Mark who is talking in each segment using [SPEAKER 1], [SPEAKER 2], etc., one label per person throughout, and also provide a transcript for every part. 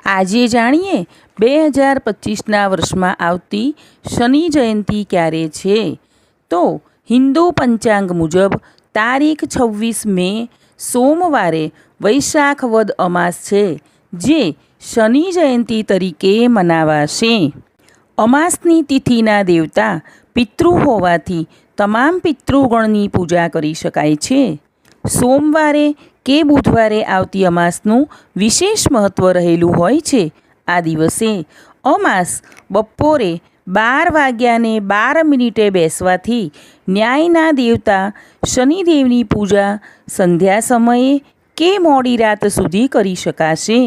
[SPEAKER 1] આજે જાણીએ 2025ના વર્ષમાં આવતી શનિ જયંતિ ક્યારે છે. તો હિન્દુ પંચાંગ મુજબ તારીખ 26 મે સોમવારે વૈશાખ વદ અમાસ છે, જે શનિ જયંતિ તરીકે મનાવાશે. અમાસની તિથિના દેવતા પિતૃ હોવાથી તમામ પિતૃગણની પૂજા કરી શકાય છે. સોમવારે કે બુધવારે આવતી અમાસનું વિશેષ મહત્ત્વ રહેલું હોય છે. આ દિવસે અમાસ બપોરે 12:12 બેસવાથી ન્યાયના દેવતા શનિદેવની પૂજા સંધ્યા સમયે કે મોડી રાત સુધી કરી શકાશે.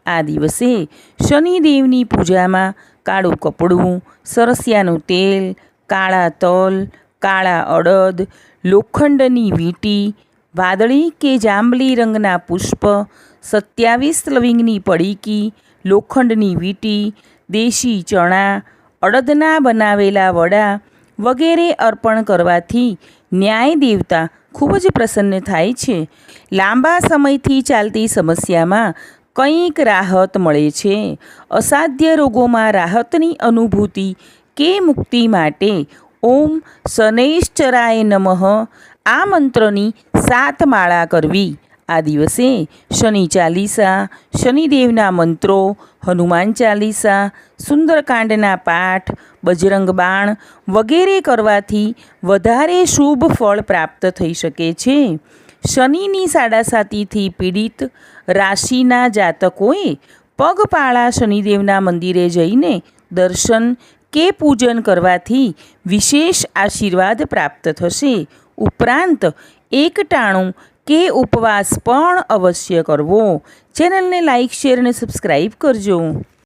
[SPEAKER 1] આ દિવસે શનિદેવની પૂજામાં કાળું કપડું, સરસિયાનું તેલ, કાળા તલ, કાળા અડદ, લોખંડની વીંટી, વાદળી કે જાંબલી રંગના પુષ્પ, 27 લવિંગની પડીકી, લોખંડની વીંટી, દેશી ચણા, અડદના બનાવેલા વડા વગેરે અર્પણ કરવાથી ન્યાય દેવતા ખૂબ જ પ્રસન્ન થાય છે. લાંબા સમયથી ચાલતી સમસ્યામાં કંઈક રાહત મળે છે. અસાધ્ય રોગોમાં રાહતની અનુભૂતિ કે મુક્તિ માટે ઓમ શનૈશ્ચરાય નમઃ આ મંત્રની 7 માળા કરવી. આ દિવસે શનિ ચાલીસા, શનિદેવના મંત્રો, હનુમાન ચાલીસા, સુંદરકાંડના પાઠ, બજરંગ બાણ વગેરે કરવાથી વધારે શુભ ફળ પ્રાપ્ત થઈ શકે છે. શનિની સાડાસાતીથી પીડિત રાશિના જાતકોએ પગપાળા શનિદેવના મંદિરે જઈને દર્શન કે પૂજન કરવાથી વિશેષ આશીર્વાદ પ્રાપ્ત થશે. ઉપરાંત એકટાણું કે ઉપવાસ પણ અવશ્ય કરવો. ચેનલને લાઇક, શેર અને સબસ્ક્રાઈબ કરજો.